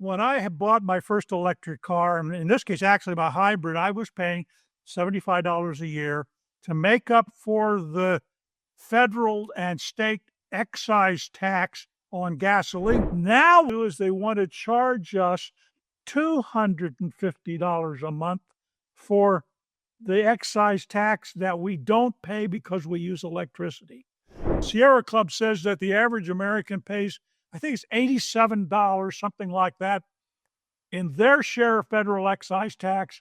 When I had bought my first electric car, and in this case, actually my hybrid, I was paying $75 a year to make up for the federal and state excise tax on gasoline. Now is they want to charge us $250 a month for the excise tax that we don't pay because we use electricity. Sierra Club says that the average American pays, I think it's $87, something like that, in their share of federal excise tax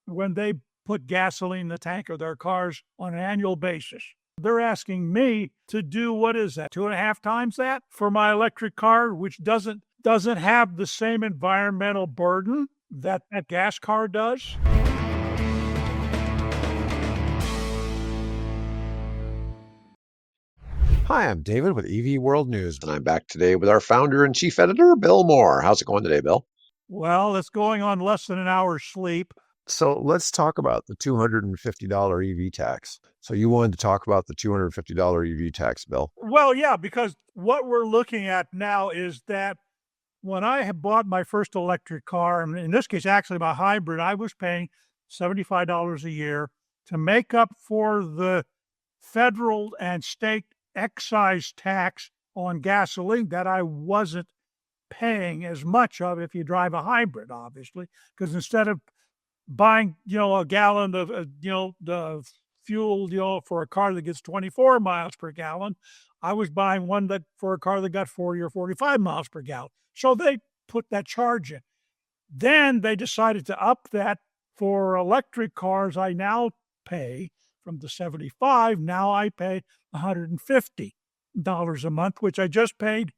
when they put gasoline in the tank of their cars on an annual basis. They're asking me to do, what is that, 2.5 times that for my electric car, which doesn't have the same environmental burden that gas car does. Hi, I'm David with EV World News, and I'm back today with our founder and chief editor, Bill Moore. How's it going today, Bill? Well, it's going on less than an hour's sleep. So let's talk about the $250 EV tax. So you wanted to talk about the $250 EV tax, Bill? Well, yeah, because what we're looking at now is that when I had bought my first electric car, and in this case, actually my hybrid, I was paying $75 a year to make up for the federal and state excise tax on gasoline that I wasn't paying as much of if you drive a hybrid, obviously, because instead of buying, a gallon of, the fuel, for a car that gets 24 miles per gallon, I was buying one that for a car that got 40 or 45 miles per gallon. So they put that charge in. Then they decided to up that for electric cars. I now pay from the 75. Now I pay $150 a month, which I just paid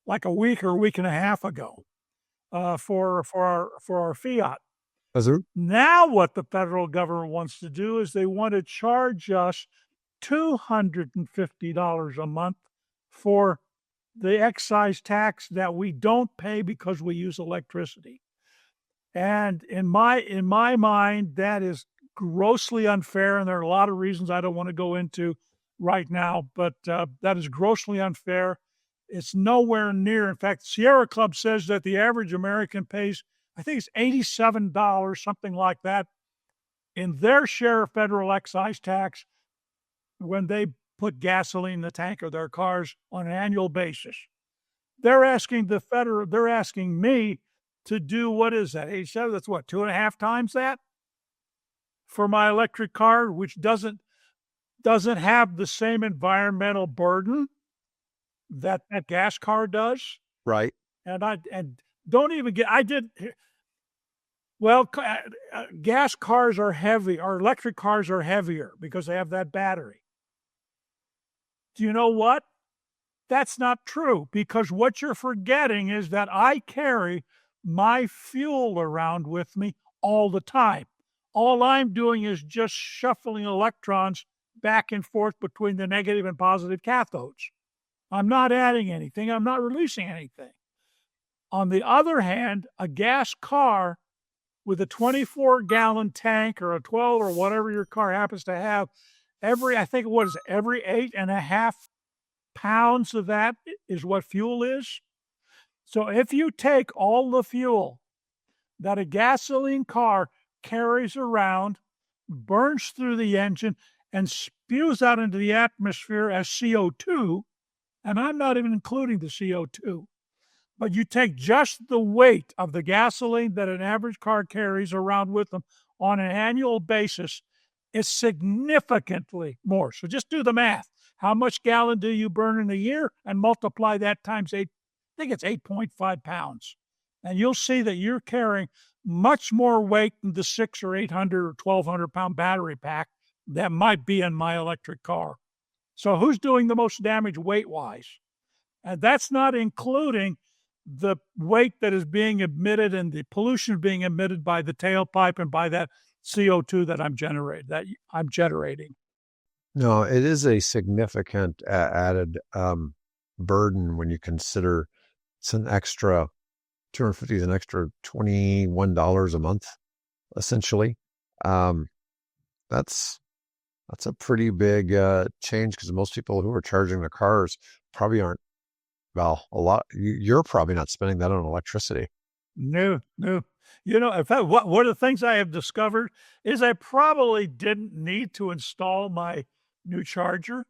like a week or a week and a half ago for our Fiat. Now what the federal government wants to do is they want to charge us $250 a month for the excise tax that we don't pay because we use electricity. And in my mind, that is grossly unfair, and there are a lot of reasons I don't want to go into right now, but that is grossly unfair. It's nowhere near. In fact, Sierra Club says that the average American pays, I think it's $87, something like that, in their share of federal excise tax when they put gasoline in the tank of their cars on an annual basis. They're asking me to do, what is that, 87? That's what, 2.5 times that for my electric car, which doesn't have the same environmental burden that gas car does. Right. And don't even get, well, gas cars are heavy, or electric cars are heavier because they have that battery. Do you know what? That's not true, because what you're forgetting is that I carry my fuel around with me all the time. All I'm doing is just shuffling electrons back and forth between the negative and positive cathodes. I'm not adding anything. I'm not releasing anything. On the other hand, a gas car with a 24-gallon tank or a 12 or whatever your car happens to have, every 8.5 pounds of that is what fuel is. So if you take all the fuel that a gasoline car carries around, burns through the engine, and spews out into the atmosphere as CO2, and I'm not even including the CO2, but you take just the weight of the gasoline that an average car carries around with them on an annual basis, it's significantly more. So just do the math. How much gallon do you burn in a year? And multiply that times 8. I think it's 8.5 pounds. And you'll see that you're carrying much more weight than the 600 or 800 or 1,200 pound battery pack that might be in my electric car. So who's doing the most damage weight-wise? And that's not including the weight that is being emitted and the pollution being emitted by the tailpipe and by that CO2 that I'm generating. No, it is a significant added burden when you consider it's an extra $250 is an extra $21 a month, essentially. That's a pretty big change, because most people who are charging their cars probably aren't Well, a lot. You're probably not spending that on electricity. No, no. In fact, one of the things I have discovered is I probably didn't need to install my new charger,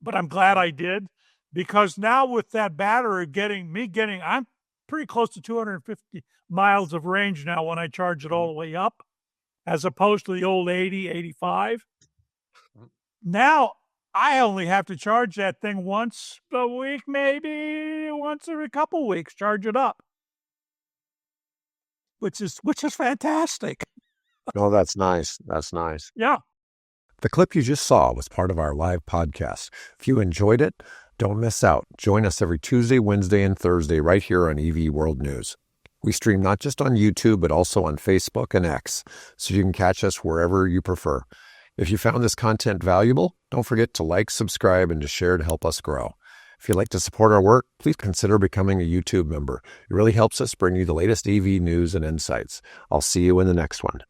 but I'm glad I did, because now with that battery I'm pretty close to 250 miles of range now when I charge it all the way up, as opposed to the old 80, 85. Now I only have to charge that thing once a week, maybe once every couple weeks, charge it up, which is fantastic. Oh, that's nice. That's nice. Yeah. The clip you just saw was part of our live podcast. If you enjoyed it, don't miss out. Join us every Tuesday, Wednesday, and Thursday right here on EV World News. We stream not just on YouTube, but also on Facebook and X, so you can catch us wherever you prefer. If you found this content valuable, don't forget to like, subscribe, and to share to help us grow. If you'd like to support our work, please consider becoming a YouTube member. It really helps us bring you the latest EV news and insights. I'll see you in the next one.